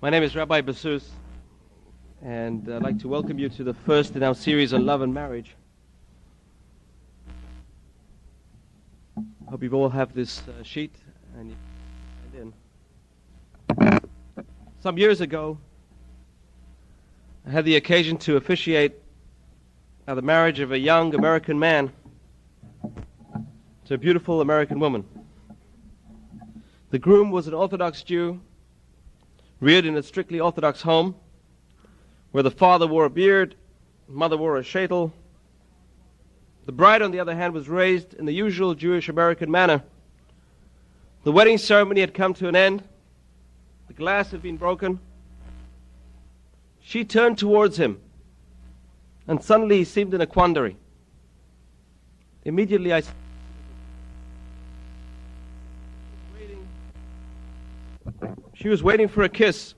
My name is Rabbi Basus, and I'd like to welcome you to the first in our series on love and marriage. Hope you all have this sheet and you can find in. Some years ago, I had the occasion to officiate the marriage of a young American man to a beautiful American woman. The groom was an Orthodox Jew, reared in a strictly Orthodox home, where the father wore a beard, mother wore a sheitel. The bride, on the other hand, was raised in the usual Jewish American manner. The wedding ceremony had come to an end. The glass had been broken. She turned towards him, and suddenly he seemed in a quandary. Immediately She was waiting for a kiss,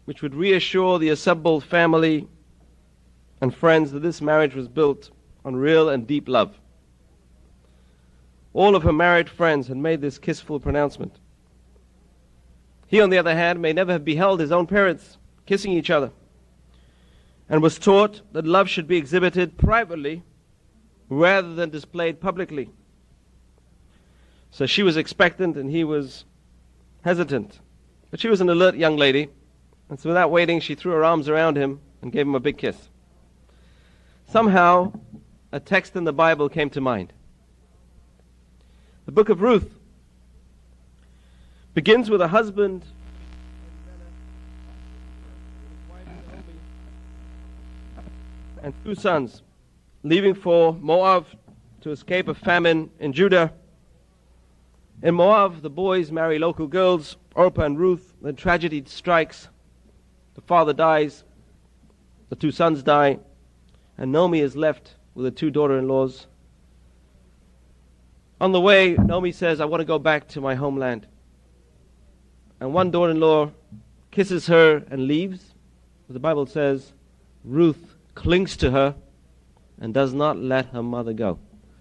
which would reassure the assembled family and friends that this marriage was built on real and deep love. All of her married friends had made this kissful pronouncement. He, on the other hand, may never have beheld his own parents kissing each other, and was taught that love should be exhibited privately rather than displayed publicly. So she was expectant and he was hesitant. But she was an alert young lady, and so without waiting, she threw her arms around him and gave him a big kiss. Somehow, a text in the Bible came to mind. The book of Ruth begins with a husband and two sons leaving for Moab to escape a famine in Judah. In Moab, the boys marry local girls, Orpah and Ruth. Then tragedy strikes. The father dies, the two sons die, and Naomi is left with her two daughter-in-laws. On the way, Naomi says, I want to go back to my homeland. And one daughter-in-law kisses her and leaves. The Bible says Ruth clings to her and does not let her mother go.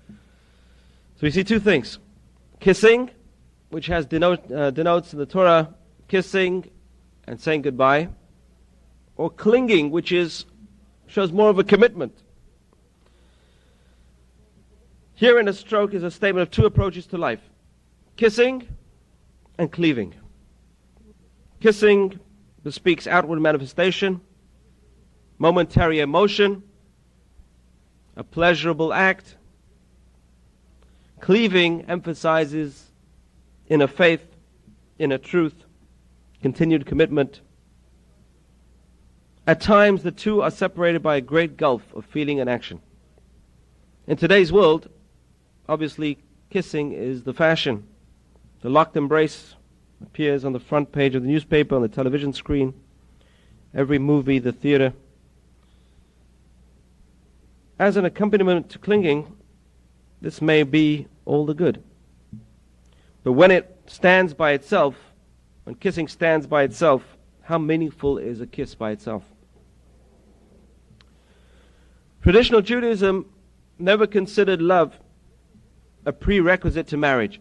So we see two things. Kissing, which has denotes in the Torah kissing and saying goodbye, or clinging, which shows more of a commitment. Here in a stroke is a statement of two approaches to life: kissing and cleaving. Kissing bespeaks outward manifestation, momentary emotion, a pleasurable act. Cleaving emphasizes inner faith, inner truth, continued commitment. At times, the two are separated by a great gulf of feeling and action. In today's world, obviously, kissing is the fashion. The locked embrace appears on the front page of the newspaper, on the television screen, every movie, the theater. As an accompaniment to clinging, this may be all the good. But when it stands by itself, when kissing stands by itself, how meaningful is a kiss by itself? Traditional Judaism never considered love a prerequisite to marriage.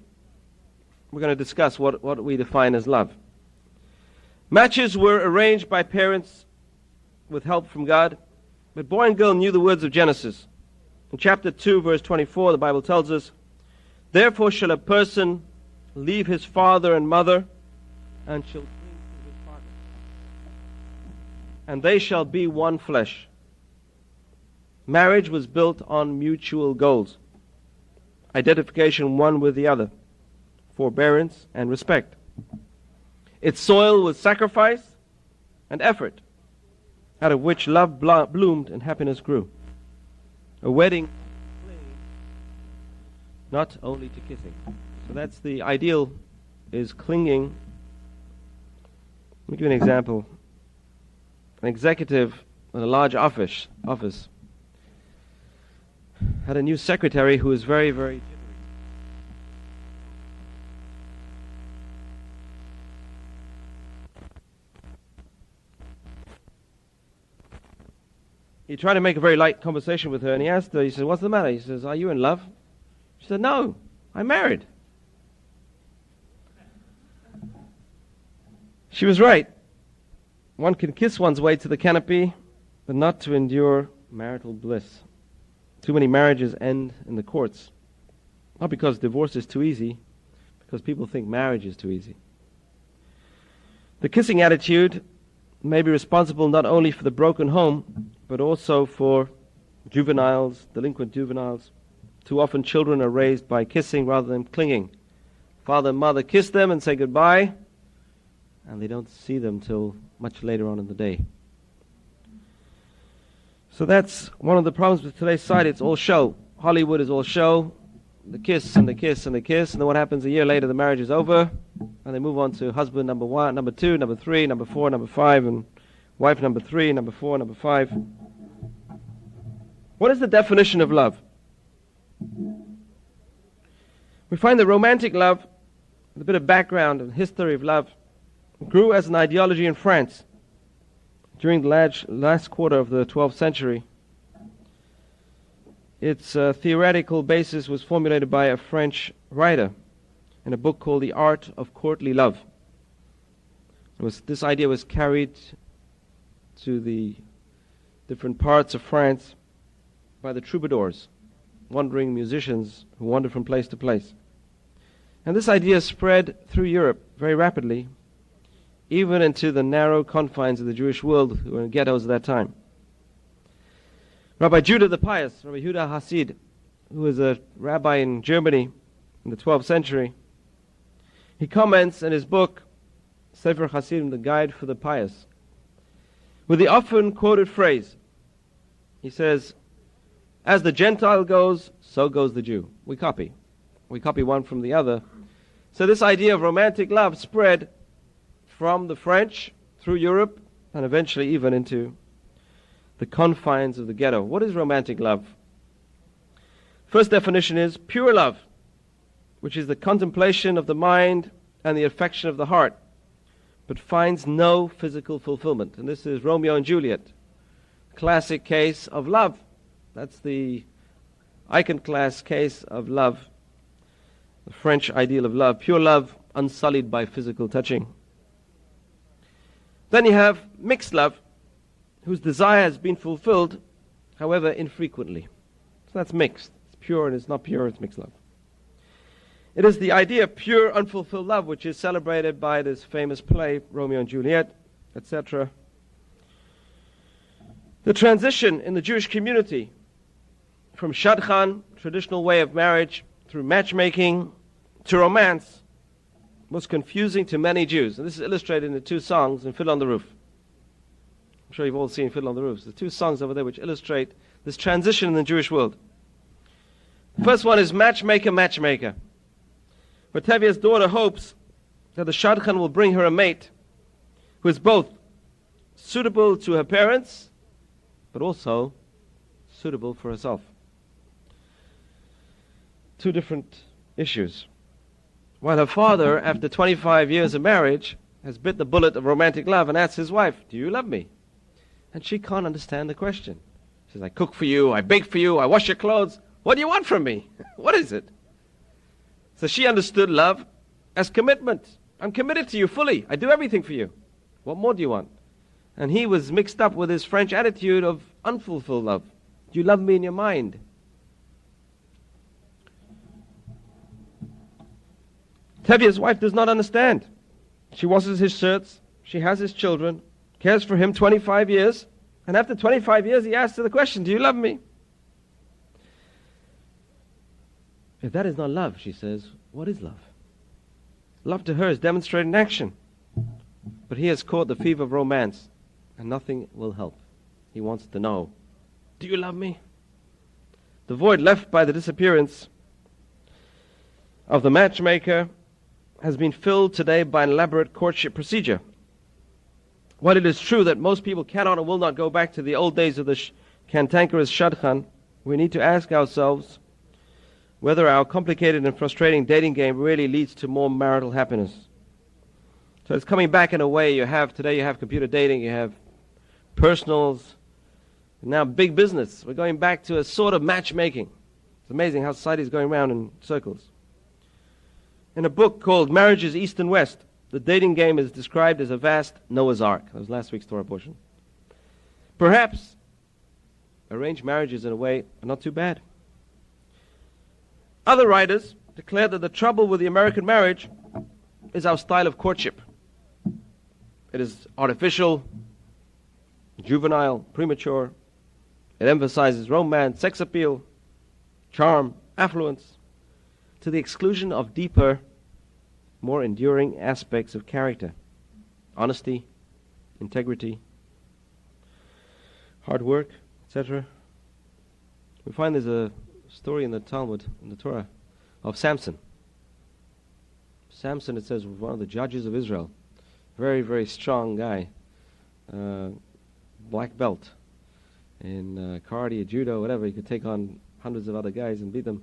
We're going to discuss what we define as love. Matches were arranged by parents with help from God, but boy and girl knew the words of Genesis. In chapter 2, verse 24, the Bible tells us, Therefore shall a person leave his father and mother, and shall cling to his partner, and they shall be one flesh. Marriage was built on mutual goals, identification one with the other, forbearance and respect. Its soil was sacrifice and effort, out of which love bloomed and happiness grew. A wedding, not only to kissing. So that's the ideal, is clinging. Let me give you an example. An executive in a large office had a new secretary who was very, very jittery. He tried to make a very light conversation with her, and he asked her, he said, what's the matter? He says, are you in love? She said, no, I'm married. She was right. one can kiss one's way to the canopy, but not to endure marital bliss. Too many marriages end in the courts. Not because divorce is too easy, because people think marriage is too easy. The kissing attitude may be responsible not only for the broken home, but also for juveniles, delinquent juveniles. Too often children are raised by kissing rather than clinging. Father and mother kiss them and say goodbye, and they don't see them till much later on in the day. So that's one of the problems with today's society. It's all show. Hollywood is all show. The kiss and the kiss and the kiss, and then what happens a year later, the marriage is over, and they move on to husband number 1, number 2, number 3, number 4, number 5, and wife number 3, number 4, number 5. What is the definition of love? We find that romantic love, a bit of background and history of love, grew as an ideology in France during the last quarter of the 12th century. Its theoretical basis was formulated by a French writer in a book called The Art of Courtly Love. This idea was carried to the different parts of France by the troubadours, wandering musicians who wandered from place to place. And this idea spread through Europe very rapidly, even into the narrow confines of the Jewish world, who were in ghettos at that time. Rabbi Judah the Pious, Rabbi Yehuda Hasid, who was a rabbi in Germany in the 12th century, he comments in his book, Sefer Hasidim, the Guide for the Pious, with the often quoted phrase. He says, "As the Gentile goes, so goes the Jew." We copy one from the other. So this idea of romantic love spread from the French through Europe and eventually even into the confines of the ghetto. What is romantic love? First definition is pure love, which is the contemplation of the mind and the affection of the heart, but finds no physical fulfillment. And this is Romeo and Juliet, classic case of love. That's the iconoclast case of love, the French ideal of love, pure love unsullied by physical touching. Then you have mixed love, whose desire has been fulfilled, however infrequently. So that's mixed. It's pure and it's not pure, it's mixed love. It is the idea of pure, unfulfilled love, which is celebrated by this famous play, Romeo and Juliet, etc. The transition in the Jewish community from shadchan, traditional way of marriage, through matchmaking, to romance, was confusing to many Jews. And this is illustrated in the two songs in Fiddle on the Roof. I'm sure you've all seen Fiddle on the Roof. The two songs over there which illustrate this transition in the Jewish world. The first one is Matchmaker, Matchmaker, where Tevye's daughter hopes that the shadchan will bring her a mate who is both suitable to her parents, but also suitable for herself. Two different issues. While her father, after 25 years of marriage, has bit the bullet of romantic love and asks his wife, "Do you love me?" And she can't understand the question. She says, "I cook for you, I bake for you, I wash your clothes. What do you want from me? What is it?" So she understood love as commitment. I'm committed to you fully. I do everything for you. What more do you want? And he was mixed up with his French attitude of unfulfilled love. Do you love me in your mind? Tevye's wife does not understand. She washes his shirts, she has his children, cares for him 25 years, and after 25 years he asks her the question, "Do you love me?" If that is not love, she says, what is love? Love to her is demonstrated in action. But he has caught the fever of romance, and nothing will help. He wants to know, "Do you love me?" The void left by the disappearance of the matchmaker has been filled today by an elaborate courtship procedure. While it is true that most people cannot and will not go back to the old days of the cantankerous shadchan, we need to ask ourselves whether our complicated and frustrating dating game really leads to more marital happiness. So it's coming back in a way. Today you have computer dating, you have personals, now big business. We're going back to a sort of matchmaking. It's amazing how society is going around in circles. In a book called Marriages East and West, the dating game is described as a vast Noah's Ark. That was last week's Torah portion. Perhaps arranged marriages, in a way, are not too bad. Other writers declare that the trouble with the American marriage is our style of courtship. It is artificial, juvenile, premature. It emphasizes romance, sex appeal, charm, affluence, to the exclusion of deeper, more enduring aspects of character: honesty, integrity, hard work, etc. We find there's a story in the Talmud, in the Torah, of Samson. Samson, it says, was one of the judges of Israel. Very, very strong guy. Black belt in karate, judo, whatever. He could take on hundreds of other guys and beat them.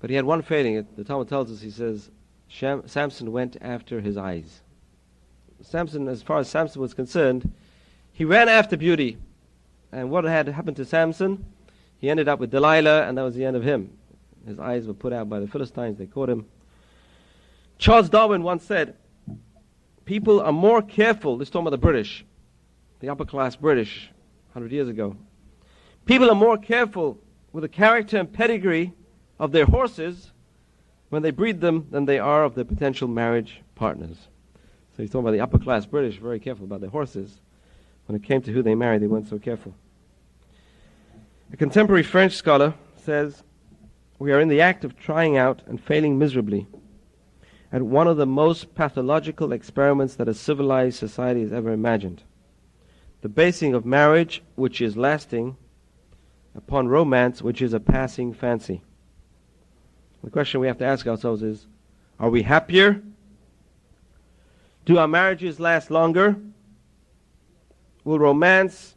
But he had one failing. The Talmud tells us, he says, Samson went after his eyes. Samson, as far as Samson was concerned, he ran after beauty. And what had happened to Samson? He ended up with Delilah, and that was the end of him. His eyes were put out by the Philistines. They caught him. Charles Darwin once said, people are more careful, this is talking about the British, the upper class British, 100 years ago. People are more careful with the character and pedigree of their horses when they breed them than they are of their potential marriage partners. So he's talking about the upper class British, very careful about their horses. When it came to who they married, they weren't so careful. A contemporary French scholar says, we are in the act of trying out and failing miserably at one of the most pathological experiments that a civilized society has ever imagined. The basing of marriage, which is lasting, upon romance, which is a passing fancy. The question we have to ask ourselves is, are we happier? Do our marriages last longer? Will romance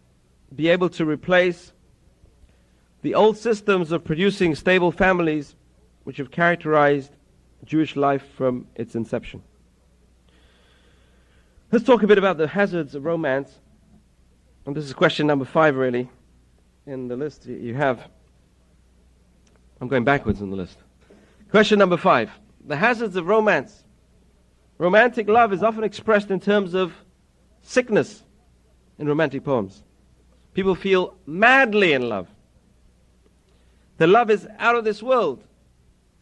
be able to replace the old systems of producing stable families which have characterized Jewish life from its inception? Let's talk a bit about the hazards of romance. And this is question number 5, really, in the list you have. I'm going backwards in the list. Question number 5. The hazards of romance. Romantic love is often expressed in terms of sickness in romantic poems. People feel madly in love. The love is out of this world.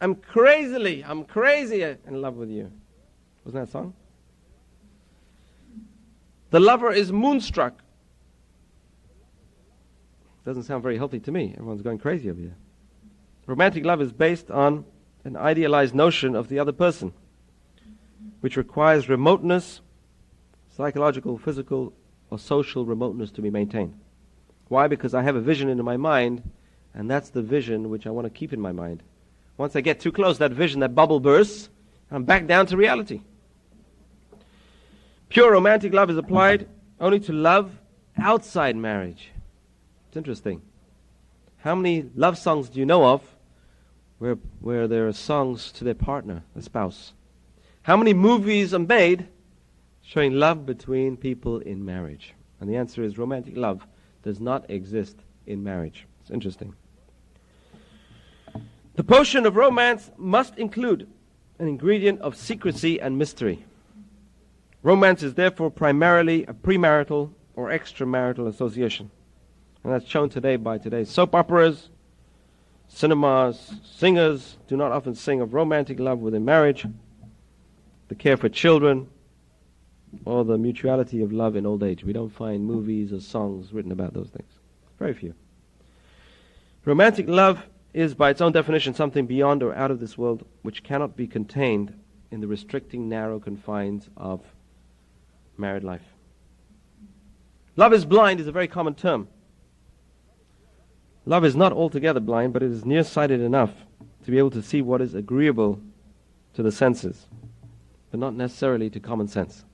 I'm crazy in love with you. Wasn't that a song? The lover is moonstruck. Doesn't sound very healthy to me. Everyone's going crazy over here. Romantic love is based on an idealized notion of the other person, which requires remoteness, psychological, physical, or social remoteness to be maintained. Why? Because I have a vision in my mind, and that's the vision which I want to keep in my mind. Once I get too close, that vision, that bubble bursts, I'm back down to reality. Pure romantic love is applied only to love outside marriage. It's interesting. How many love songs do you know of where there are songs to their partner, the spouse? How many movies are made showing love between people in marriage? And the answer is romantic love does not exist in marriage. It's interesting. The potion of romance must include an ingredient of secrecy and mystery. Romance is therefore primarily a premarital or extramarital association. And that's shown today by today's soap operas, cinemas. Singers do not often sing of romantic love within marriage, the care for children, or the mutuality of love in old age. We don't find movies or songs written about those things. Very few. Romantic love is, by its own definition, something beyond or out of this world, which cannot be contained in the restricting, narrow confines of married life. Love is blind is a very common term. Love is not altogether blind, but it is nearsighted enough to be able to see what is agreeable to the senses, but not necessarily to common sense.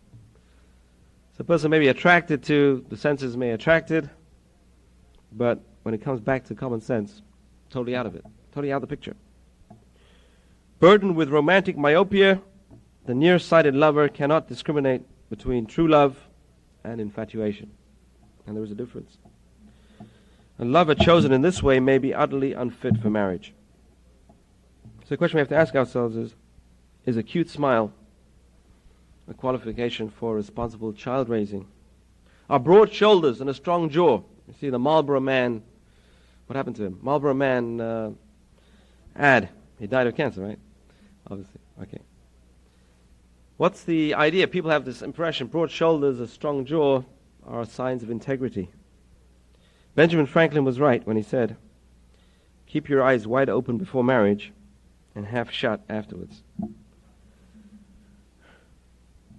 So a person may be attracted to, the senses may attracted, but when it comes back to common sense, totally out of it, totally out of the picture. Burdened with romantic myopia, the nearsighted lover cannot discriminate between true love and infatuation. And there is a difference. A lover chosen in this way may be utterly unfit for marriage. So the question we have to ask ourselves is a cute smile a qualification for responsible child raising. Are broad shoulders and a strong jaw. You see the Marlboro Man, what happened to him? Marlboro Man ad. He died of cancer, right? Obviously. Okay. What's the idea? People have this impression, broad shoulders, a strong jaw are signs of integrity. Benjamin Franklin was right when he said, keep your eyes wide open before marriage and half shut afterwards.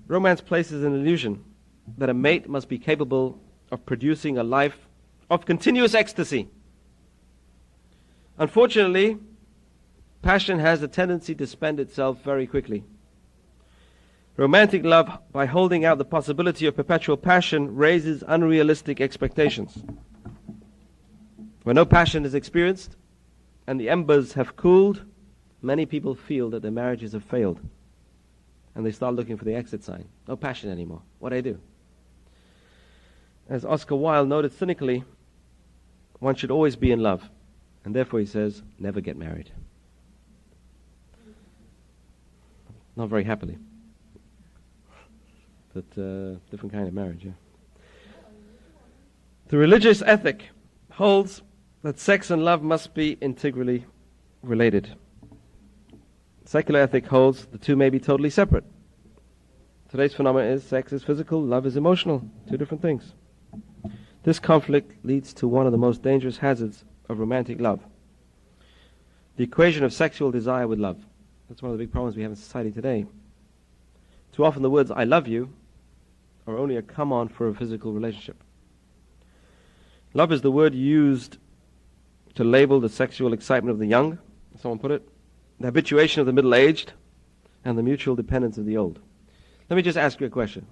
Romance places an illusion that a mate must be capable of producing a life of continuous ecstasy. Unfortunately, passion has a tendency to spend itself very quickly. Romantic love, by holding out the possibility of perpetual passion, raises unrealistic expectations. When no passion is experienced and the embers have cooled, many people feel that their marriages have failed. And they start looking for the exit sign. No passion anymore. What do I do? As Oscar Wilde noted cynically, one should always be in love. And therefore he says, never get married. Not very happily. But different kind of marriage, yeah. The religious ethic holds that sex and love must be integrally related. Secular ethic holds the two may be totally separate. Today's phenomenon is sex is physical, love is emotional. Two different things. This conflict leads to one of the most dangerous hazards of romantic love. The equation of sexual desire with love. That's one of the big problems we have in society today. Too often the words, I love you, are only a come-on for a physical relationship. Love is the word used to label the sexual excitement of the young, as someone put it, the habituation of the middle-aged, and the mutual dependence of the old. Let me just ask you a question.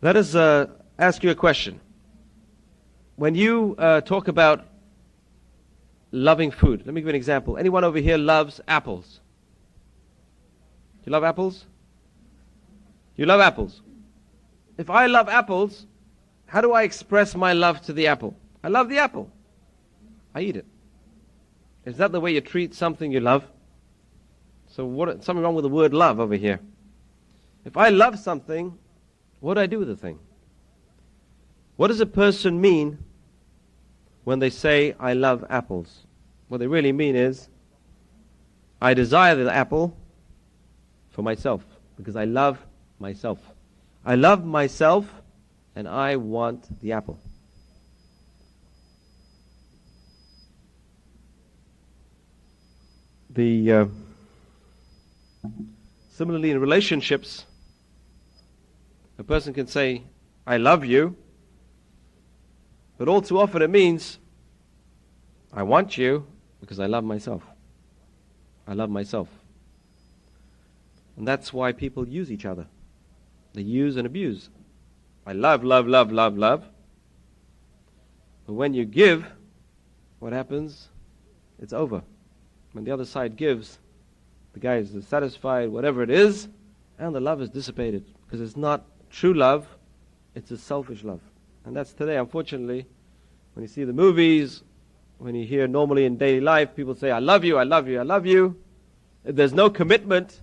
Let us ask you a question. When you talk about loving food, let me give you an example. Anyone over here loves apples? You love apples? You love apples. If I love apples, how do I express my love to the apple? I love the apple. I eat it. Is that the way you treat something you love? So something wrong with the word love over here. If I love something, what do I do with the thing? What does a person mean when they say, I love apples? What they really mean is, I desire the apple for myself, because I love myself. I love myself, and I want the apple. Similarly, in relationships, a person can say, I love you, but all too often it means, I want you because I love myself. I love myself. And that's why people use each other. They use and abuse. I love, love, love, love, love. But when you give, what happens? It's over. When the other side gives, the guy is dissatisfied, whatever it is, and the love is dissipated. Because it's not true love, it's a selfish love. And that's today, unfortunately, when you see the movies, when you hear normally in daily life, people say, I love you, I love you, I love you. If there's no commitment,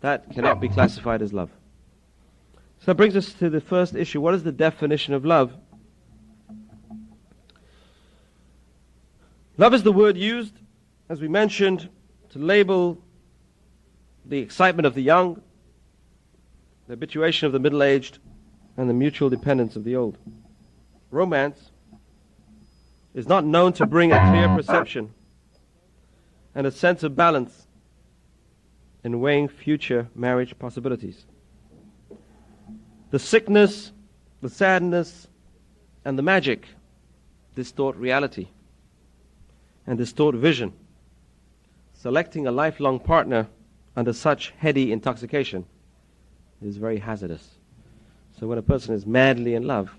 that cannot be classified as love. So that brings us to the first issue. What is the definition of love? Love is the word used, as we mentioned, to label the excitement of the young, the habituation of the middle-aged, and the mutual dependence of the old. Romance is not known to bring a clear perception and a sense of balance in weighing future marriage possibilities. The sickness, the sadness, and the magic distort reality and distort vision. Selecting a lifelong partner under such heady intoxication is very hazardous. So when a person is madly in love,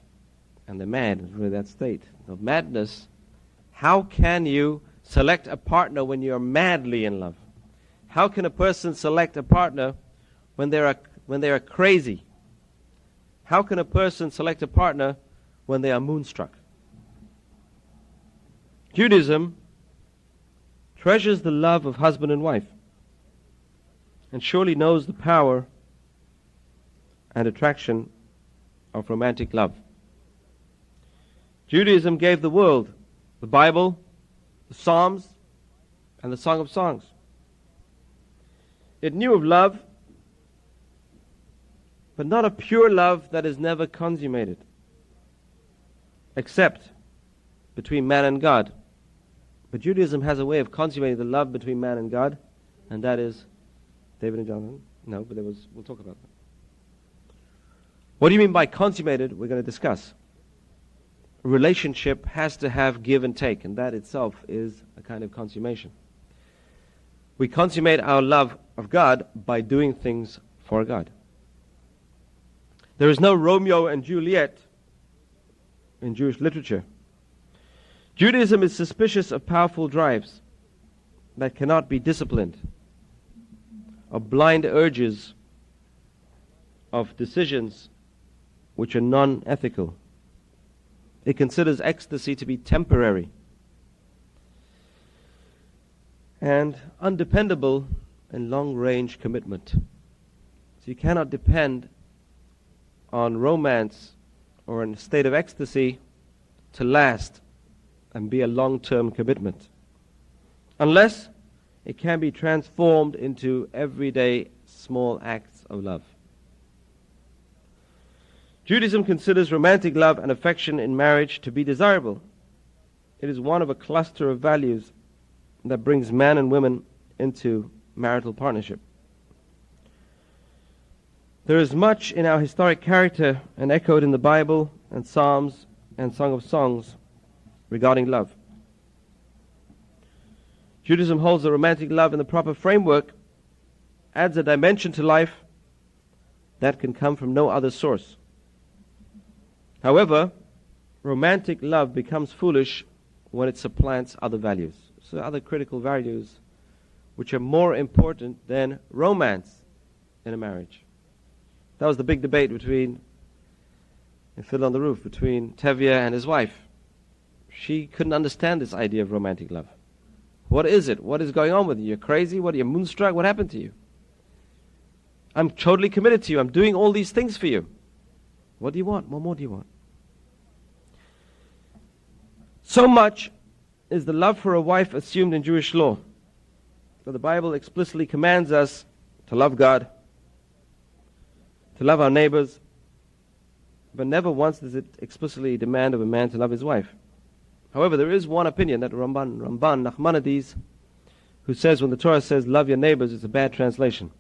and they're mad, is really that state of madness, how can you select a partner when you're madly in love? How can a person select a partner when they are crazy? How can a person select a partner when they are moonstruck? Judaism treasures the love of husband and wife. and surely knows the power and attraction of romantic love. Judaism gave the world the Bible, the Psalms, and the Song of Songs. It knew of love, but not a pure love that is never consummated, except between man and God. But Judaism has a way of consummating the love between man and God, and that is David and Jonathan. No, but we'll talk about that. What do you mean by consummated? We're going to discuss. A relationship has to have give and take, and that itself is a kind of consummation. We consummate our love of God by doing things for God. There is no Romeo and Juliet in Jewish literature. Judaism is suspicious of powerful drives that cannot be disciplined, of blind urges, of decisions which are non-ethical. It considers ecstasy to be temporary and undependable in long-range commitment. So you cannot depend on romance or in a state of ecstasy to last and be a long-term commitment, unless it can be transformed into everyday small acts of love. Judaism considers romantic love and affection in marriage to be desirable. It is one of a cluster of values that brings man and women into marital partnership. There is much in our historic character and echoed in the Bible and Psalms and Song of Songs regarding love. Judaism holds that romantic love in the proper framework adds a dimension to life that can come from no other source. However, romantic love becomes foolish when it supplants other values. So other critical values which are more important than romance in a marriage. That was the big debate in Fiddler on the Roof, between Tevye and his wife. She couldn't understand this idea of romantic love. What is it? What is going on with you? You're crazy? What are you, moonstruck? What happened to you? I'm totally committed to you. I'm doing all these things for you. What do you want? What more do you want? So much is the love for a wife assumed in Jewish law that the Bible explicitly commands us to love God, to love our neighbors, but never once does it explicitly demand of a man to love his wife. However, there is one opinion that Ramban Nachmanides, who says when the Torah says love your neighbors, it's a bad translation.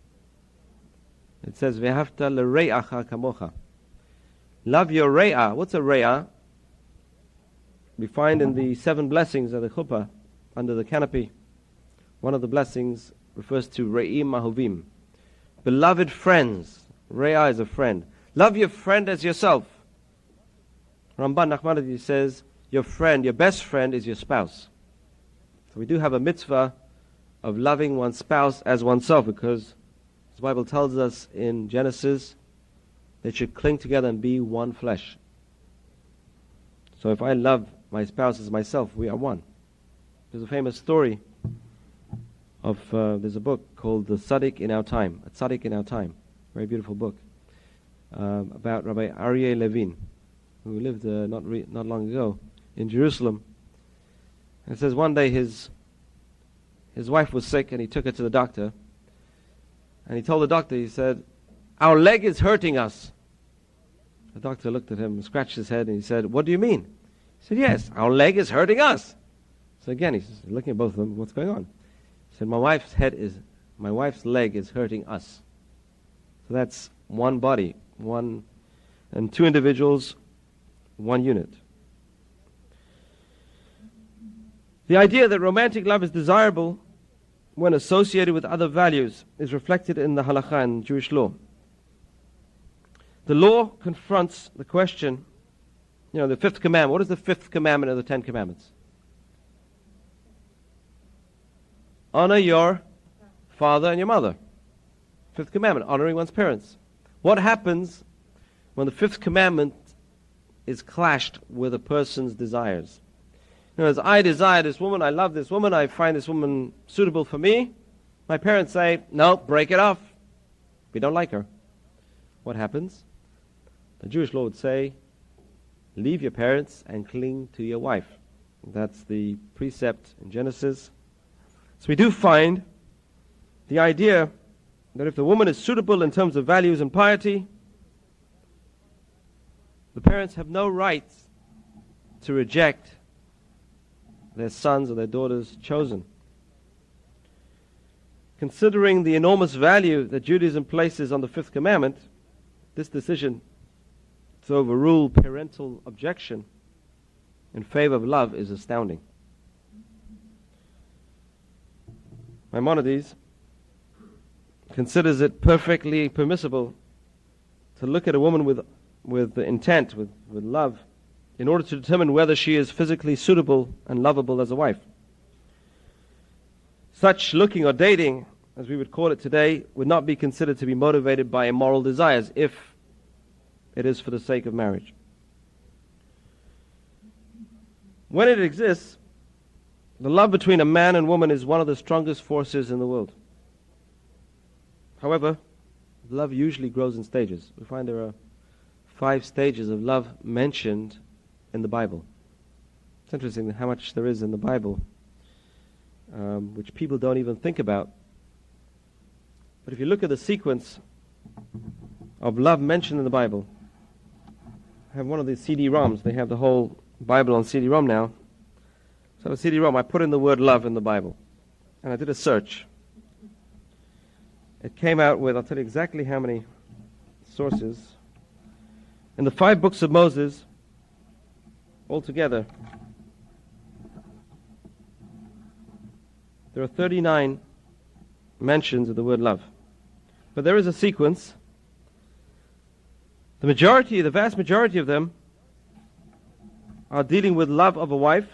It says ve'ahavta l're'acha kamocha. Love your re'ah. What's a re'ah? We find in the 7 blessings of the chuppah under the canopy, one of the blessings refers to re'im mahuvim, beloved friends. Re'ah is a friend. Love your friend as yourself. Ramban Nachmanides says your friend, your best friend is your spouse. So we do have a mitzvah of loving one's spouse as oneself, because the Bible tells us in Genesis they should cling together and be one flesh. So if I love my spouse as myself, we are one. There's a famous story of, there's a book called The Tzaddik in Our Time, A Tzaddik in Our Time, very beautiful book, about Rabbi Aryeh Levin, who lived not long ago in Jerusalem. And it says one day his wife was sick and he took her to the doctor, and he told the doctor, he said, "Our leg is hurting us." The doctor looked at him and scratched his head and he said, "What do you mean?" He said, "Yes, our leg is hurting us." So again, he's looking at both of them, "What's going on?" He said, my wife's leg is hurting us." So that's one body, and 2 individuals, 1 unit. The idea that romantic love is desirable when associated with other values is reflected in the halakha and Jewish law. The law confronts the question, the 5th commandment. What is the 5th commandment of the 10 commandments? Honor your father and your mother. 5th commandment, honoring one's parents. What happens when the 5th commandment is clashed with a person's desires? As I desire this woman, I love this woman, I find this woman suitable for me, My parents say, no, break it off. We don't like her. What happens? The Jewish law would say, leave your parents and cling to your wife. That's the precept in Genesis. So we do find the idea that if the woman is suitable in terms of values and piety, the parents have no right to reject their sons or their daughters chosen. Considering the enormous value that Judaism places on the fifth commandment, this decision to overrule parental objection in favor of love is astounding. Maimonides considers it perfectly permissible to look at a woman with intent, with love, in order to determine whether she is physically suitable and lovable as a wife. Such looking or dating, as we would call it today, would not be considered to be motivated by immoral desires if it is for the sake of marriage. When it exists, the love between a man and woman is one of the strongest forces in the world. However, love usually grows in stages. We find there are 5 stages of love mentioned in the Bible. It's interesting how much there is in the Bible, which people don't even think about. But if you look at the sequence of love mentioned in the Bible, I have one of these CD-ROMs. They have the whole Bible on CD-ROM now. So I have a CD-ROM. I put in the word love in the Bible, and I did a search. It came out with, I'll tell you exactly how many sources. In the 5 books of Moses, altogether, there are 39 mentions of the word love. But there is a sequence. The vast majority of them are dealing with love of a wife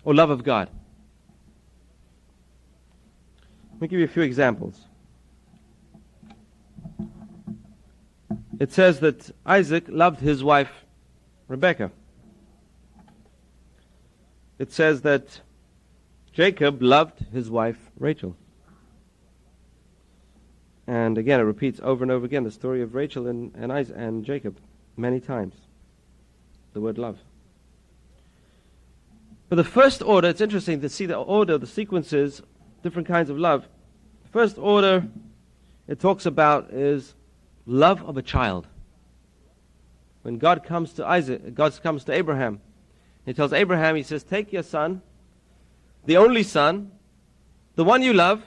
or love of God. Let me give you a few examples. It says that Isaac loved his wife Rebekah. It says that Jacob loved his wife Rachel. And again, it repeats over and over again the story of Rachel and Isaac and Jacob many times. The word love. But the first order, it's interesting to see the order, the sequences, different kinds of love. The first order it talks about is love of a child. When God comes to Abraham, he tells Abraham, he says, take your son, the only son, the one you love,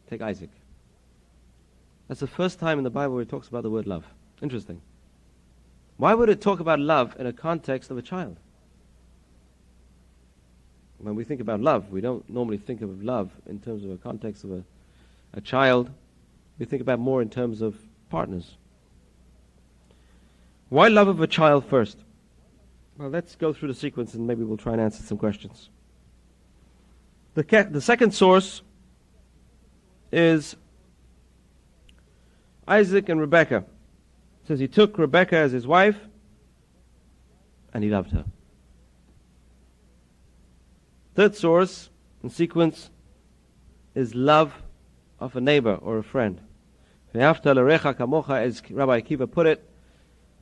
take Isaac. That's the first time in the Bible where it talks about the word love. Interesting. Why would it talk about love in a context of a child? When we think about love, we don't normally think of love in terms of a context of a child. We think about more in terms of partners. Why love of a child first? Well, let's go through the sequence and maybe we'll try and answer some questions. The second source is Isaac and Rebekah. It says he took Rebekah as his wife and he loved her. Third source and sequence is love of a neighbor or a friend. Ve'afta l'recha kamocha, as Rabbi Akiva put it,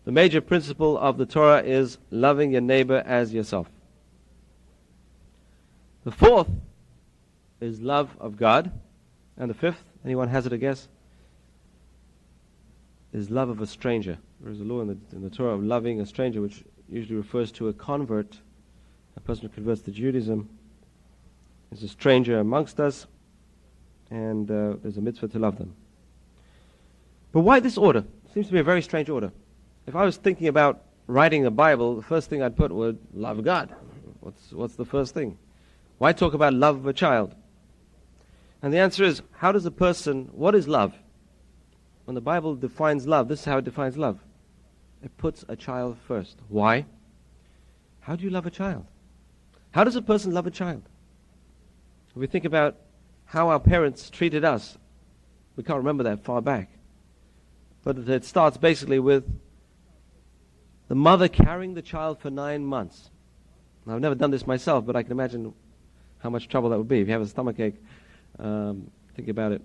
the major principle of the Torah is loving your neighbor as yourself. The fourth is love of God. And the fifth, anyone has it a guess? Is love of a stranger. There is a law in the Torah of loving a stranger, which usually refers to a convert, a person who converts to Judaism. Is a stranger amongst us, and there's a mitzvah to love them. But why this order? Seems to be a very strange order. If I was thinking about writing the Bible, the first thing I'd put would love God. What's the first thing? Why talk about love of a child? And the answer is, what is love? When the Bible defines love, this is how it defines love. It puts a child first. Why? How do you love a child? How does a person love a child? If we think about how our parents treated us, we can't remember that far back. But it starts basically with the mother carrying the child for 9 months. Now, I've never done this myself, but I can imagine how much trouble that would be. If you have a stomachache, think about it.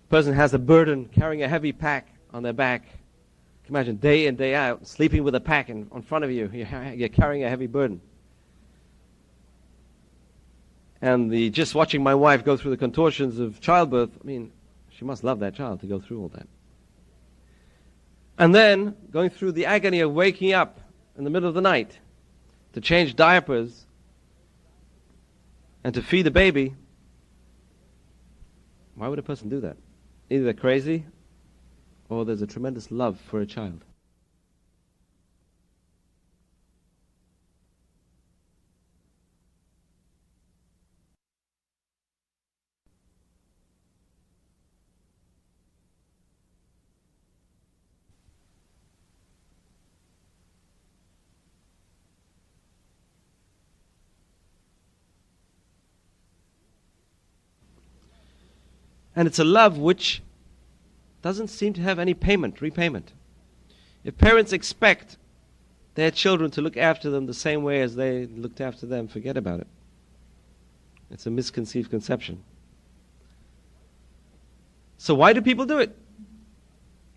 Person has a burden, carrying a heavy pack on their back. Can you imagine day in, day out, sleeping with a pack in front of you. You're carrying a heavy burden. And just watching my wife go through the contortions of childbirth, I mean, she must love that child to go through all that. And then going through the agony of waking up in the middle of the night to change diapers and to feed the baby. Why would a person do that? Either they're crazy or there's a tremendous love for a child. And it's a love which doesn't seem to have any repayment. If parents expect their children to look after them the same way as they looked after them, forget about it. It's a misconceived conception. So why do people do it?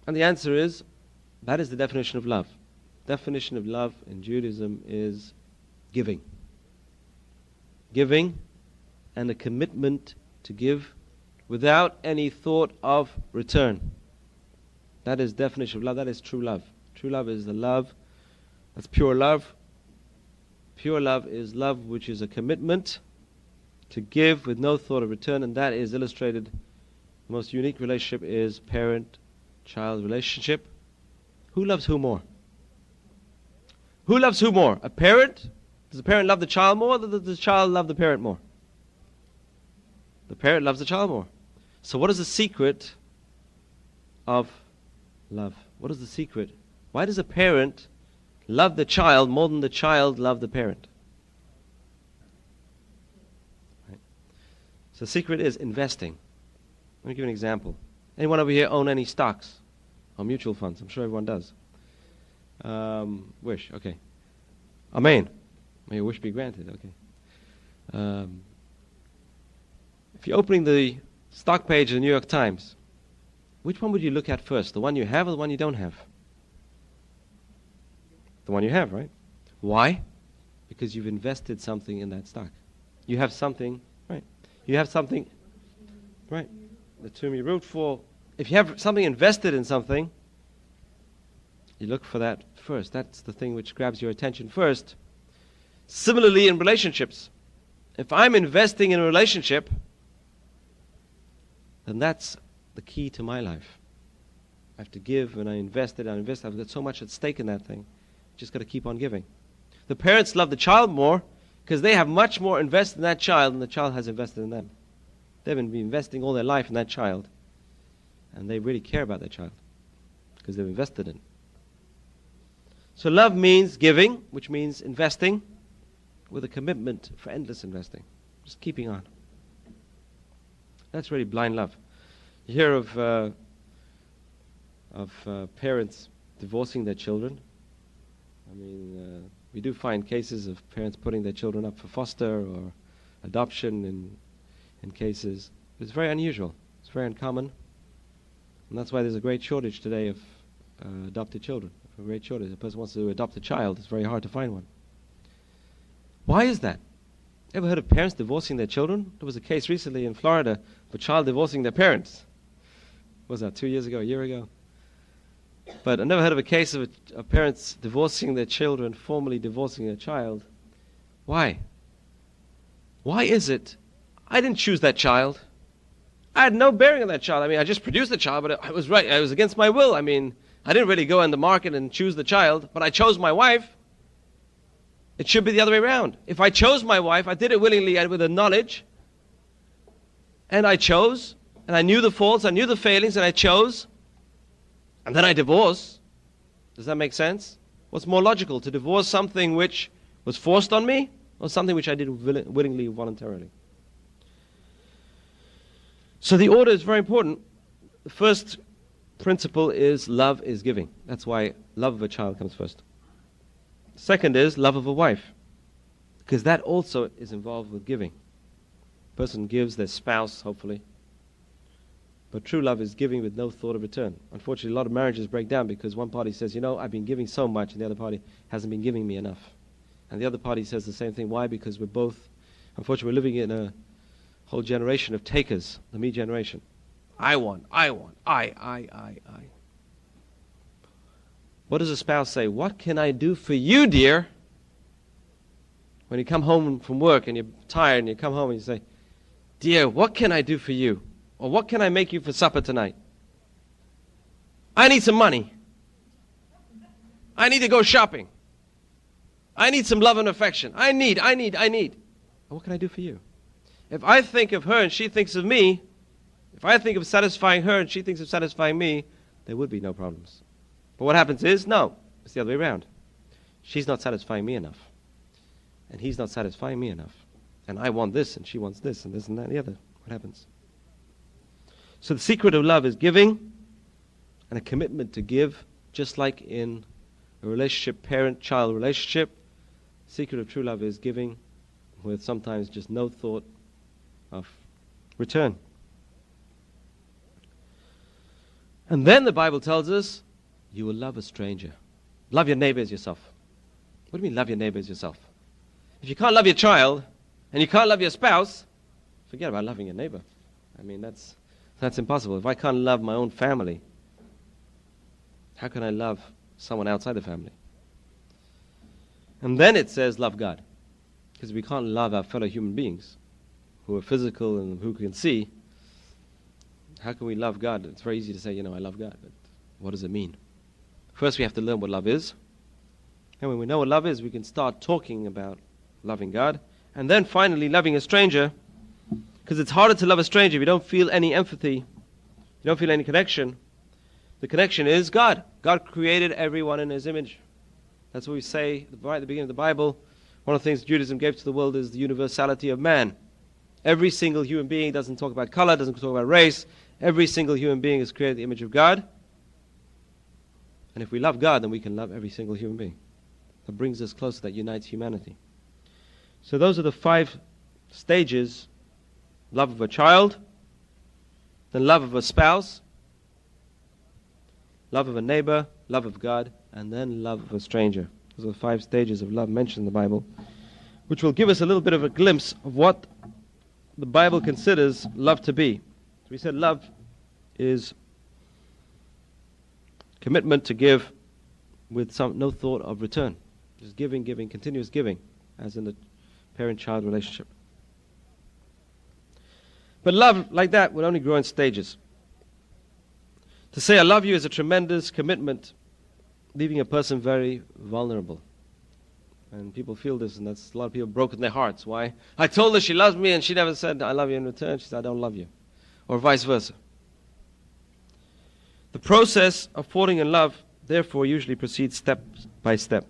And the answer is, that is the definition of love. Definition of love in Judaism is giving. Giving and a commitment to give without any thought of return. That is definition of love. That is true love. True love is the love that's pure love. Pure love is love which is a commitment to give with no thought of return, and that is illustrated. The most unique relationship is parent-child relationship. Who loves who more? Who loves who more? A parent? Does the parent love the child more, or does the child love the parent more? The parent loves the child more. So what is the secret of love? What is the secret? Why does a parent love the child more than the child love the parent? Right. So the secret is investing. Let me give you an example. Anyone over here own any stocks or mutual funds? I'm sure everyone does. Wish, okay. Amen. May your wish be granted, okay. If you're opening the stock page of the New York Times, which one would you look at first? The one you have or the one you don't have? The one you have, right? Why? Because you've invested something in that stock. You have something, right? You have something, right? The term you wrote for. If you have something invested in something, you look for that first. That's the thing which grabs your attention first. Similarly, in relationships, if I'm investing in a relationship, then that's the key to my life. I have to give, and I invest it, I've got so much at stake in that thing. Just got to keep on giving. The parents love the child more because they have much more invested in that child than the child has invested in them. They've been investing all their life in that child, and they really care about that child because they've invested in it. So love means giving, which means investing with a commitment for endless investing. Just keeping on. That's really blind love. You hear of parents divorcing their children. I mean, we do find cases of parents putting their children up for foster or adoption in cases. It's very unusual. It's very uncommon. And that's why there's a great shortage today of adopted children. A great shortage. If a person wants to adopt a child, it's very hard to find one. Why is that? Ever heard of parents divorcing their children? There was a case recently in Florida of a child divorcing their parents. What was that, 2 years ago, a year ago? But I never heard of a case of parents divorcing their children, formally divorcing a child. Why? Why is it? I didn't choose that child. I had no bearing on that child. I mean, I just produced the child, but I was right. I was against my will. I mean, I didn't really go on the market and choose the child, but I chose my wife. It should be the other way around. If I chose my wife, I did it willingly and with the knowledge, and I chose, and I knew the faults, I knew the failings, and I chose, and then I divorce. Does that make sense? What's more logical, to divorce something which was forced on me, or something which I did willingly, voluntarily? So the order is very important. The first principle is love is giving. That's why love of a child comes first. Second is love of a wife. Because that also is involved with giving. Person gives their spouse, hopefully. But true love is giving with no thought of return. Unfortunately, a lot of marriages break down because one party says, I've been giving so much, and the other party hasn't been giving me enough. And the other party says the same thing. Why? Because we're both, unfortunately, we're living in a whole generation of takers, the me generation. I want, I. What does a spouse say? What can I do for you, dear? When you come home from work and you're tired and you come home and you say, dear, what can I do for you? Or what can I make you for supper tonight? I need some money. I need to go shopping. I need some love and affection. I need. And what can I do for you? If I think of her and she thinks of me, if I think of satisfying her and she thinks of satisfying me, there would be no problems. But what happens is, no, it's the other way around. She's not satisfying me enough. And he's not satisfying me enough. And I want this, and she wants this, and that, and the other. What happens? So the secret of love is giving and a commitment to give, just like in a relationship, parent-child relationship. The secret of true love is giving with sometimes just no thought of return. And then the Bible tells us, you will love a stranger. Love your neighbor as yourself. What do you mean love your neighbor as yourself? If you can't love your child, and you can't love your spouse, forget about loving your neighbor. I mean, that's impossible. If I can't love my own family, how can I love someone outside the family? And then it says love God. Because we can't love our fellow human beings who are physical and who can see. How can we love God? It's very easy to say, I love God, but what does it mean? First we have to learn what love is. And when we know what love is, we can start talking about loving God. And then finally, loving a stranger. Because it's harder to love a stranger if you don't feel any empathy, you don't feel any connection. The connection is God. God created everyone in His image. That's what we say right at the beginning of the Bible. One of the things Judaism gave to the world is the universality of man. Every single human being doesn't talk about color, doesn't talk about race. Every single human being is created in the image of God. And if we love God, then we can love every single human being. That brings us closer, that unites humanity. So those are the 5 stages. Love of a child, then love of a spouse, love of a neighbor, love of God, and then love of a stranger. Those are the 5 stages of love mentioned in the Bible, which will give us a little bit of a glimpse of what the Bible considers love to be. So we said love is commitment to give with no thought of return. Just giving, continuous giving, as in the parent-child relationship. But love like that would only grow in stages. To say I love you is a tremendous commitment, leaving a person very vulnerable. And people feel this, and that's a lot of people broken their hearts. Why? I told her she loves me, and she never said I love you in return. She said I don't love you. Or vice versa. The process of falling in love, therefore, usually proceeds step by step.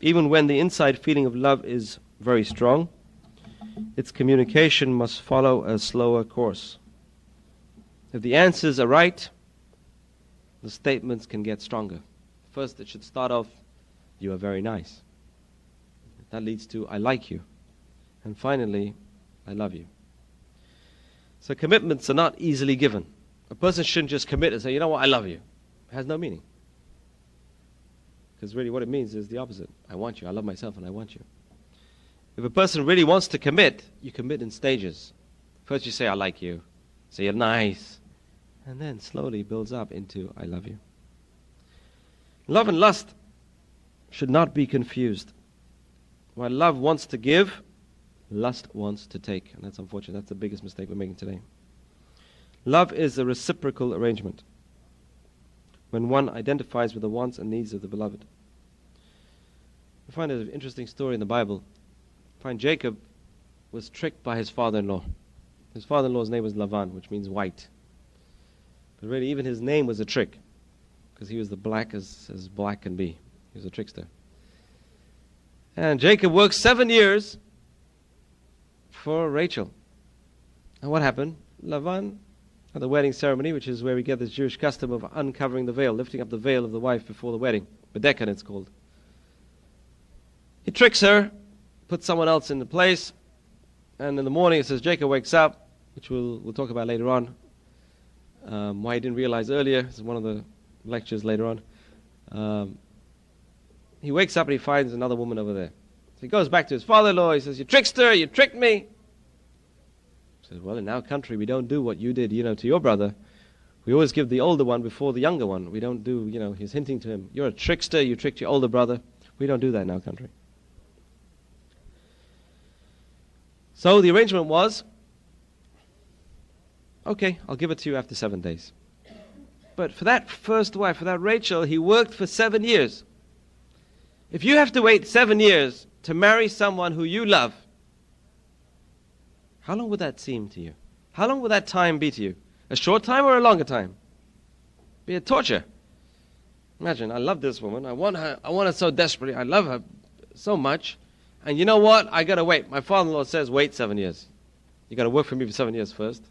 Even when the inside feeling of love is very strong, its communication must follow a slower course. If the answers are right, the statements can get stronger. First, it should start off, you are very nice. That leads to, I like you. And finally, I love you. So commitments are not easily given. A person shouldn't just commit and say, you know what, I love you. It has no meaning. Because really what it means is the opposite. I want you, I love myself, and I want you. If a person really wants to commit, you commit in stages. First you say, I like you. Say, you're nice. And then slowly builds up into, I love you. Love and lust should not be confused. While love wants to give, lust wants to take. And that's unfortunate. That's the biggest mistake we're making today. Love is a reciprocal arrangement, when one identifies with the wants and needs of the beloved. I find an interesting story in the Bible. I find Jacob was tricked by his father-in-law. His father-in-law's name was Lavan, which means white. But really, even his name was a trick, because he was the black as black can be. He was a trickster. And Jacob worked 7 years for Rachel. And what happened? Lavan, at the wedding ceremony, which is where we get this Jewish custom of uncovering the veil, lifting up the veil of the wife before the wedding. Bedekan it's called. He tricks her, put someone else in the place. And in the morning it says Jacob wakes up, which we'll talk about later on. Why he didn't realize earlier. This is one of the lectures later on. He wakes up and he finds another woman over there. So he goes back to his father-in-law. He says, "You trickster, you tricked me." He says, "Well, in our country we don't do what you did, to your brother. We always give the older one before the younger one. We don't do, he's hinting to him, you're a trickster, you tricked your older brother. We don't do that in our country." So the arrangement was, okay, I'll give it to you after 7 days. But for that first wife, for that Rachel, he worked for 7 years. If you have to wait 7 years to marry someone who you love, how long would that seem to you? How long would that time be to you? A short time or a longer time? Be a torture. Imagine, I love this woman. I want her so desperately. I love her so much. And you know what? I got to wait. My father-in-law says, wait 7 years. You got to work for me for 7 years first.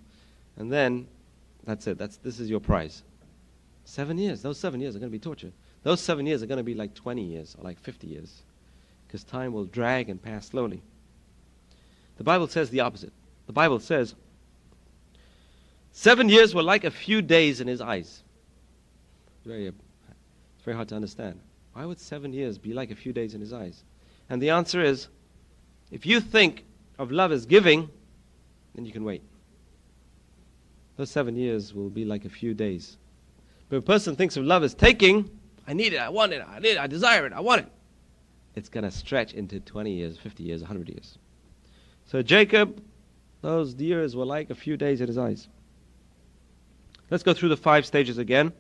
And then, that's it. This is your prize. 7 years. Those 7 years are going to be torture. Those 7 years are going to be like 20 years or like 50 years. Because time will drag and pass slowly. The Bible says the opposite. The Bible says, 7 years were like a few days in his eyes. It's very hard to understand. Why would 7 years be like a few days in his eyes? And the answer is, if you think of love as giving, then you can wait. Those 7 years will be like a few days. But if a person thinks of love as taking, I need it, I want it, I need it, I desire it, I want it, it's going to stretch into 20 years, 50 years, 100 years. So Jacob, those years were like a few days in his eyes. Let's go through the 5 stages again,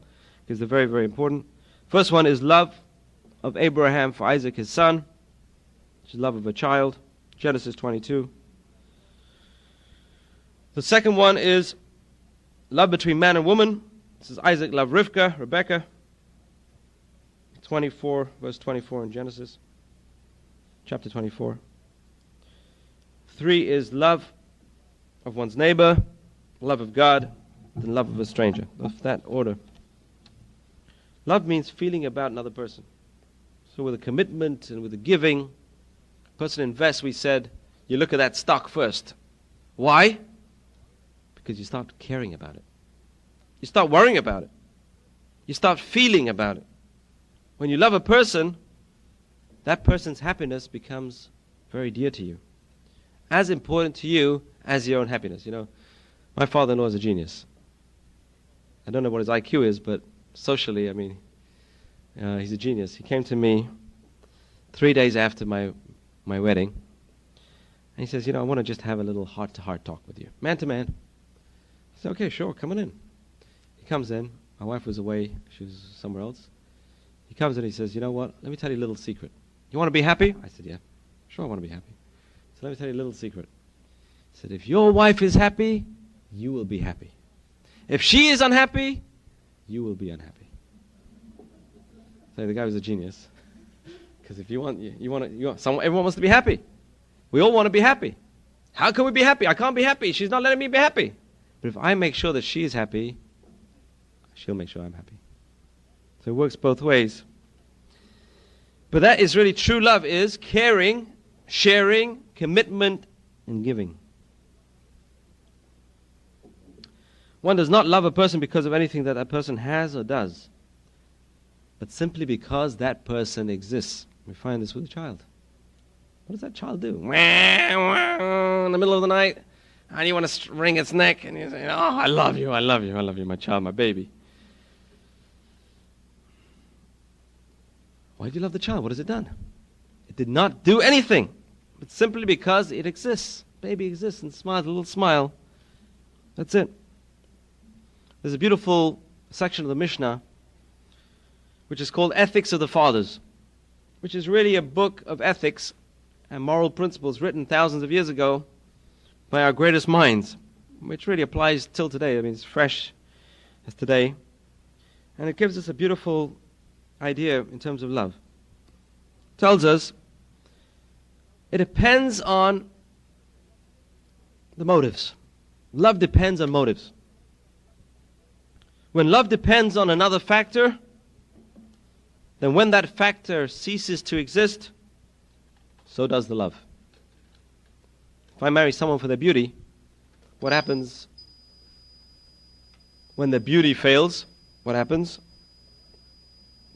because they're very, very important. First one is love of Abraham for Isaac, his son, which is love of a child, Genesis 22. The second one is love between man and woman. This is Isaac loved Rebekah, 24, verse 24 in Genesis, chapter 24. 3 is love of one's neighbor, love of God, and love of a stranger. Of that order. Love means feeling about another person. So with a commitment and with a giving, a person invests, we said, you look at that stock first. Why? Because you start caring about it. You start worrying about it. You start feeling about it. When you love a person, that person's happiness becomes very dear to you. As important to you as your own happiness. My father-in-law is a genius. I don't know what his IQ is, but socially, he's a genius. He came to me 3 days after my wedding, and he says, I want to just have a little heart-to-heart talk with you, man to man. I said, okay, sure, come on in. He comes in. My wife was away. She was somewhere else. He comes in and he says, you know what? Let me tell you a little secret. You want to be happy? I said, yeah, sure, I want to be happy. So let me tell you a little secret. He said, if your wife is happy, you will be happy. If she is unhappy, you will be unhappy. So the guy was a genius. Because if everyone wants to be happy. We all want to be happy. How can we be happy? I can't be happy. She's not letting me be happy. But if I make sure that she is happy, she'll make sure I'm happy. So it works both ways. But that is really true love, is caring, sharing, commitment, and giving. One does not love a person because of anything that that person has or does, but simply because that person exists. We find this with a child. What does that child do? In the middle of the night, and you want to wring its neck, and you say, oh, I love you, I love you, I love you, my child, my baby. Why do you love the child? What has it done? It did not do anything, but simply because it exists. Baby exists and smiles a little smile. That's it. There's a beautiful section of the Mishnah which is called Ethics of the Fathers, which is really a book of ethics and moral principles written thousands of years ago by our greatest minds, which really applies till today. It's fresh as today. And it gives us a beautiful idea in terms of love. It tells us it depends on the motives. Love depends on motives. When love depends on another factor, then when that factor ceases to exist, so does the love. If I marry someone for their beauty, what happens when the beauty fails? What happens?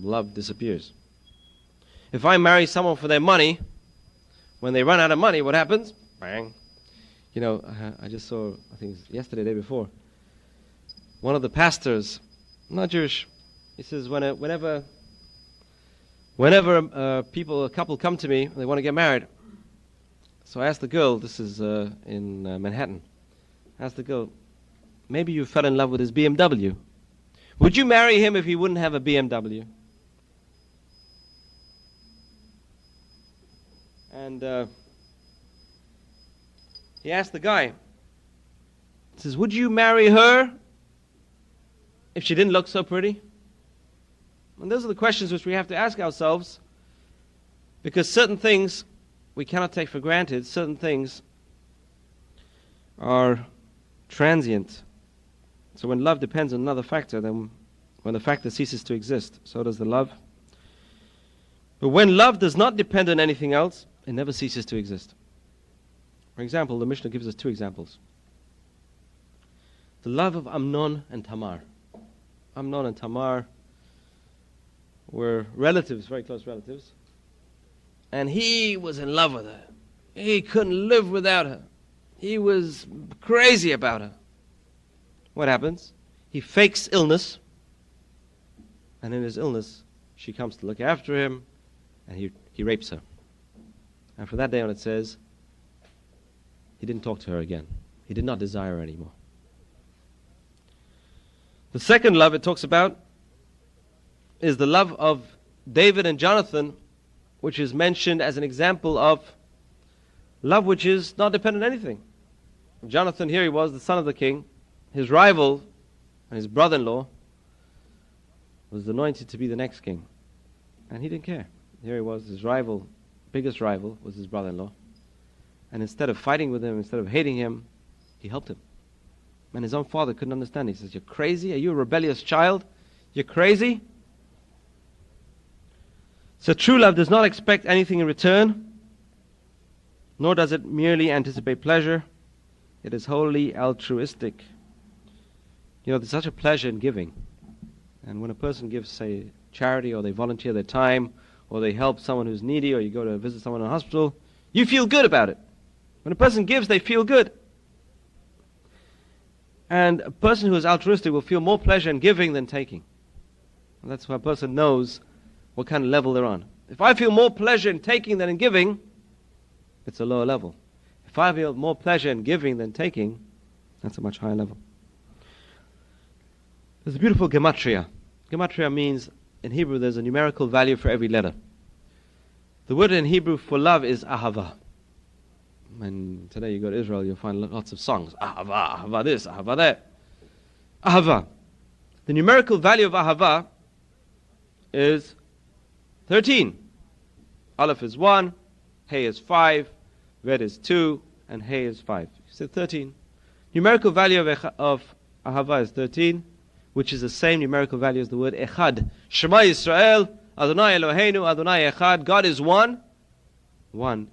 Love disappears. If I marry someone for their money, when they run out of money, what happens? Bang. You know, I just saw, I think it was yesterday, the day before, one of the pastors, not Jewish, he says, whenever a couple come to me, they want to get married. So I asked the girl, this is in Manhattan, I asked the girl, maybe you fell in love with his BMW. Would you marry him if he wouldn't have a BMW? And he asked the guy, he says, would you marry her if she didn't look so pretty? And those are the questions which we have to ask ourselves, because certain things we cannot take for granted. Certain things are transient. So when love depends on another factor, then when the factor ceases to exist, so does the love. But when love does not depend on anything else, it never ceases to exist. For example, the Mishnah gives us two examples. The love of Amnon and Tamar. Amnon and Tamar were relatives, very close relatives. And he was in love with her. He couldn't live without her. He was crazy about her. What happens? He fakes illness. And in his illness, she comes to look after him. And he rapes her. And from that day on it says, he didn't talk to her again. He did not desire her anymore. The second love it talks about is the love of David and Jonathan, which is mentioned as an example of love which is not dependent on anything. Jonathan, here he was, the son of the king. His rival and his brother-in-law was anointed to be the next king. And he didn't care. Here he was, his rival, biggest rival, was his brother-in-law. And instead of fighting with him, instead of hating him, he helped him. And his own father couldn't understand. He says, you're crazy? Are you a rebellious child? You're crazy? So true love does not expect anything in return, nor does it merely anticipate pleasure. It is wholly altruistic. You know, there's such a pleasure in giving. And when a person gives, say, charity, or they volunteer their time, or they help someone who's needy, or you go to visit someone in a hospital, you feel good about it. When a person gives, they feel good. And a person who is altruistic will feel more pleasure in giving than taking. And that's why a person knows what kind of level they're on. If I feel more pleasure in taking than in giving, it's a lower level. If I feel more pleasure in giving than taking, that's a much higher level. There's a beautiful gematria. Gematria means, in Hebrew, there's a numerical value for every letter. The word in Hebrew for love is ahava. And today you go to Israel, you'll find lots of songs. Ahava, ahava this, ahava that. Ahava. The numerical value of ahava is 13. Aleph is 1, Hey is 5, Red is 2, and Hey is 5. You said 13. Numerical value of ahava is 13, which is the same numerical value as the word echad. Shema Yisrael, Adonai Eloheinu, Adonai echad. God is one. One.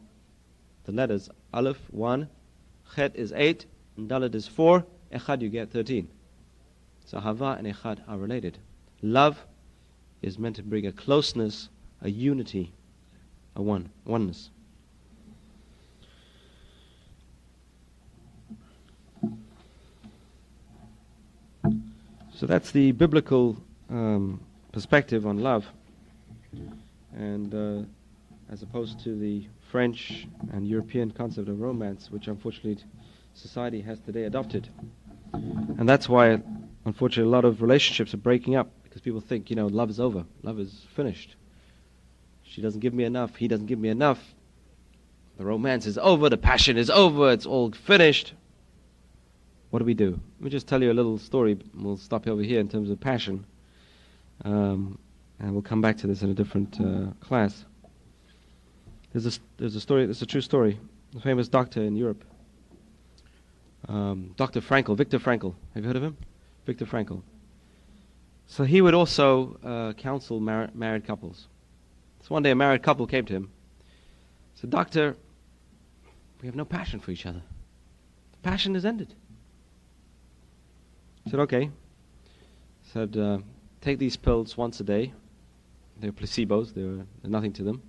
The letters Aleph, 1, Chet is 8, and Dalet is 4. Echad you get 13. So ahava and echad are related. Love is meant to bring a closeness, a unity, a oneness. So that's the biblical perspective on love, and as opposed to the French and European concept of romance, which unfortunately society has today adopted. And that's why, unfortunately, a lot of relationships are breaking up, because people think, love is over, love is finished. She doesn't give me enough, he doesn't give me enough. The romance is over, the passion is over, it's all finished. What do we do? Let me just tell you a little story. We'll stop over here in terms of passion. And we'll come back to this in a different class. There's a story, it's a true story. A famous doctor in Europe. Dr. Frankl, Viktor Frankl. Have you heard of him? Viktor Frankl. So he would also counsel married couples. So one day a married couple came to him. Said, Doctor, We have no passion for each other. The passion is ended. I said, okay. I said, take these pills once a day. They're placebos. They're nothing to them.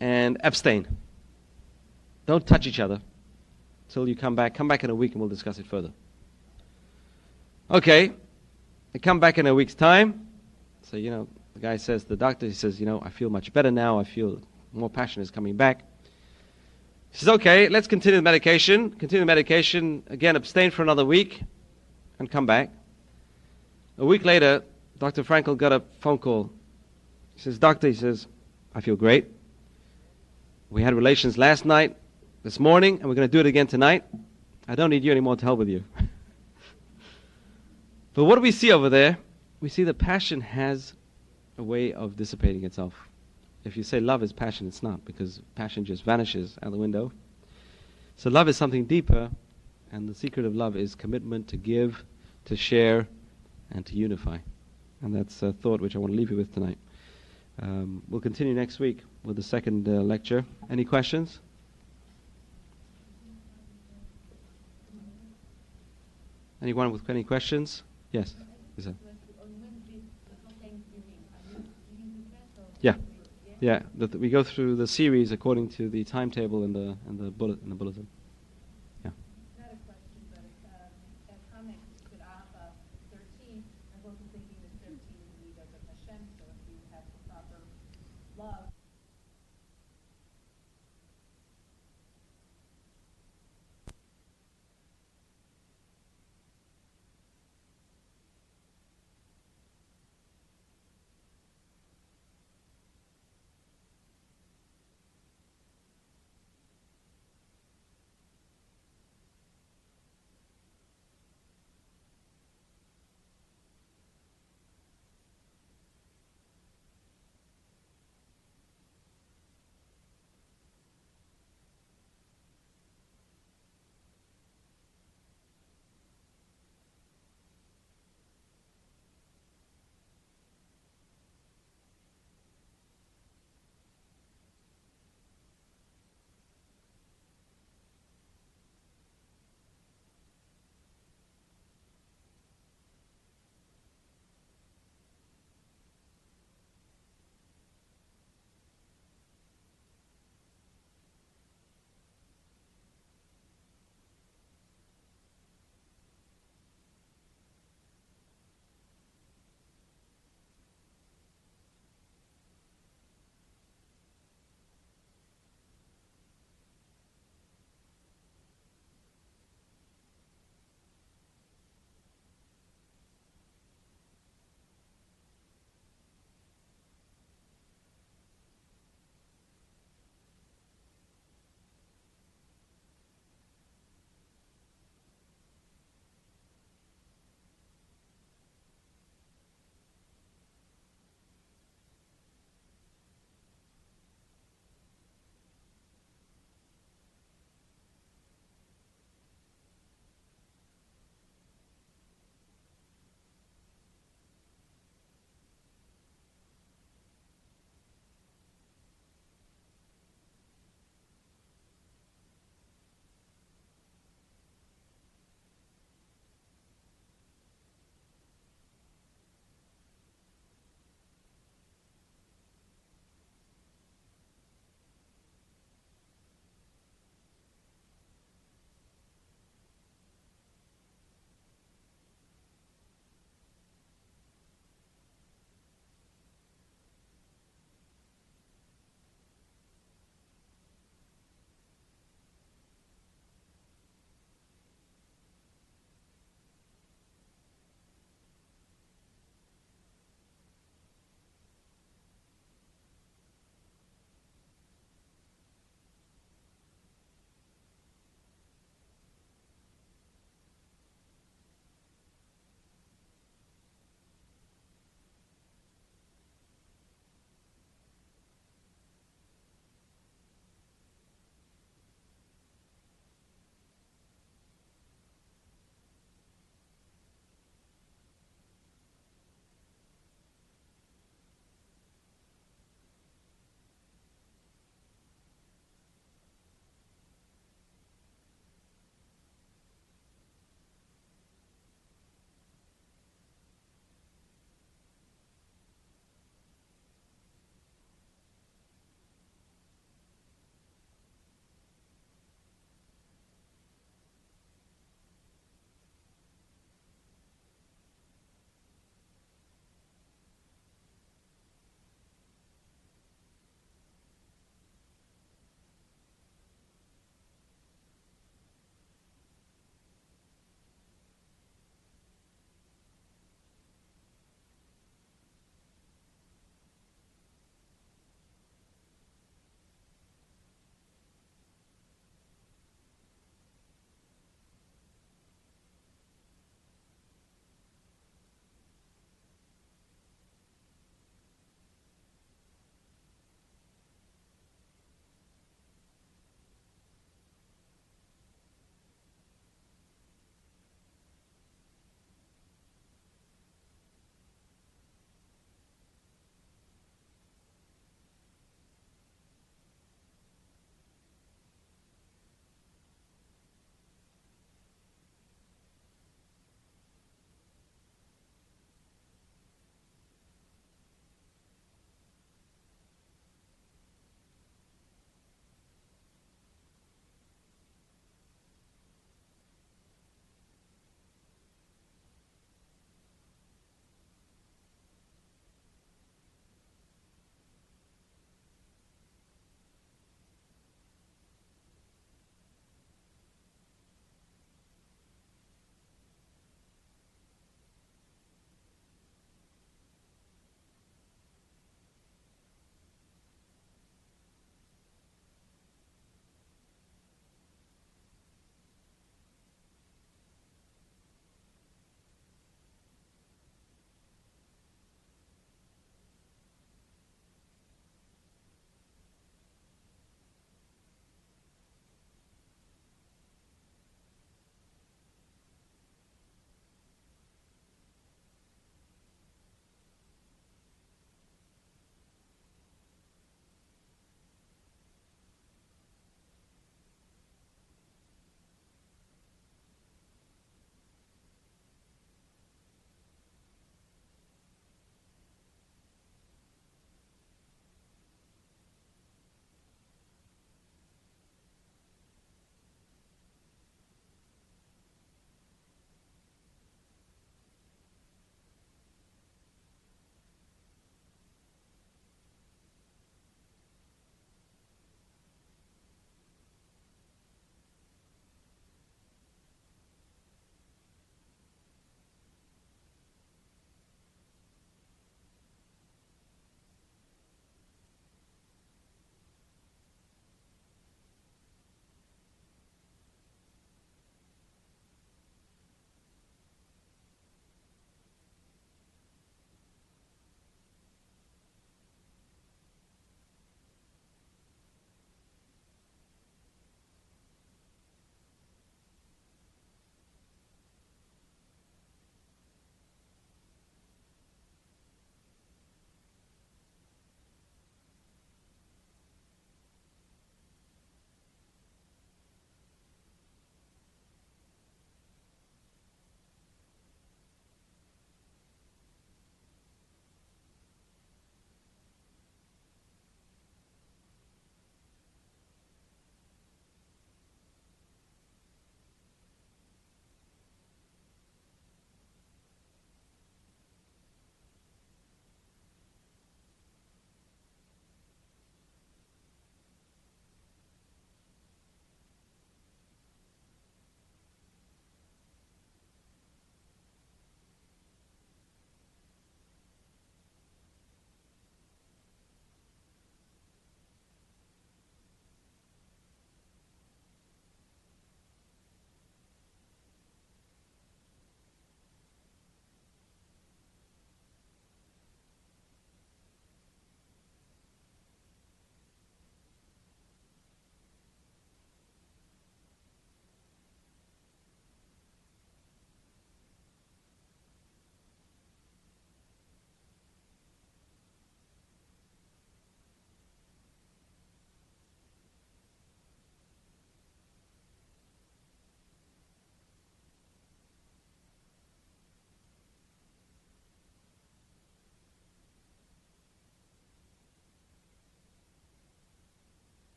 And abstain. Don't touch each other till you come back. Come back in a week and we'll discuss it further. Okay. I come back in a week's time. So, the guy says, the doctor, he says, I feel much better now. I feel more passion is coming back. He says, okay, let's continue the medication. Continue the medication. Again, abstain for another week and come back. A week later, Dr. Frankel got a phone call. He says, doctor, he says, I feel great. We had relations last night, this morning, and we're going to do it again tonight. I don't need you anymore to help with you. But what do we see over there? We see that passion has a way of dissipating itself. If you say love is passion, it's not, because passion just vanishes out the window. So love is something deeper, and the secret of love is commitment to give, to share, and to unify. And that's a thought which I want to leave you with tonight. We'll continue next week with the second lecture. Any questions? Anyone with any questions? Yes. Is that? Yeah. Yeah. We go through the series according to the timetable in the bulletin. Yeah. Not a question, but a comment. You said 13. I'm also thinking that 13 is the lead of Hashem. So if you have the proper love.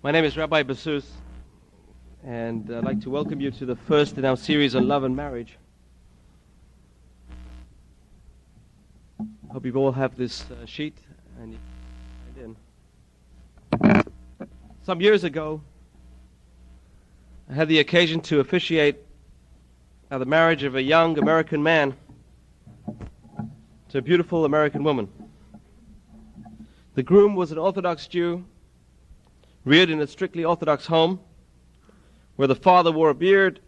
My name is Rabbi Basus, and I'd like to welcome you to the first in our series on love and marriage. I hope you all have this sheet and you can find in. Some years ago, I had the occasion to officiate the marriage of a young American man to a beautiful American woman. The groom was an Orthodox Jew, reared in a strictly Orthodox home, where the father wore a beard,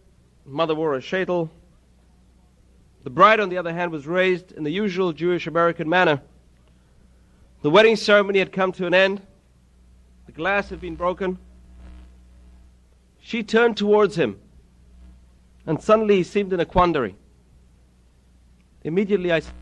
mother wore a sheitel. The bride, on the other hand, was raised in the usual Jewish American manner. The wedding ceremony had come to an end. The glass had been broken. She turned towards him, and suddenly he seemed in a quandary. Immediately I said,